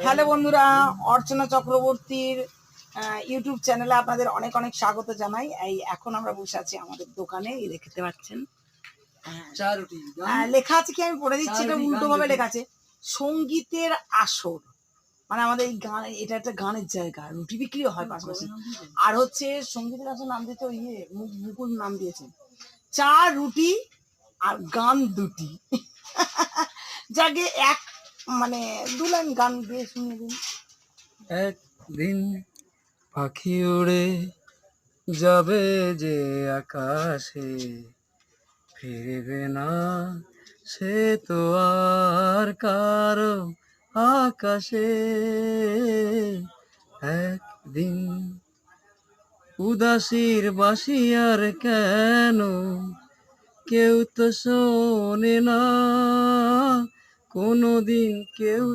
Hello বন্ধুরা, অর্চনা চক্রবর্তীর YouTube চ্যানেলে আপনাদের অনেক অনেক স্বাগত জানাই। এই এখন আমরা বসে আছি আমাদের দোকানে, এই দেখতে পাচ্ছেন লেখা আছে কি আমি পড়ে দিচ্ছি, এটা উল্টো ভাবে লেখা আছে সঙ্গীতের আসর। মানে আমাদের এই গান, এটা একটা গানের জায়গা, রুটি বিক্রিও হয় পাশাপাশি। আর হচ্ছে সঙ্গীতের আসর নাম দিতে ইয়ে মুকুল নাম দিয়েছেন, চা রুটি আর গান দুটি। যাকে এক মানে দু লাইন গান দিয়ে শুনিয়ে দিন। একদিন পাখি উড়ে যাবে যে আকাশে, ফিরবে না সে তো আর কারো আকাশে। একদিন উদাসীর বাঁশি আর কেন কেউ তো শোনে না, কোনোদিন কেউ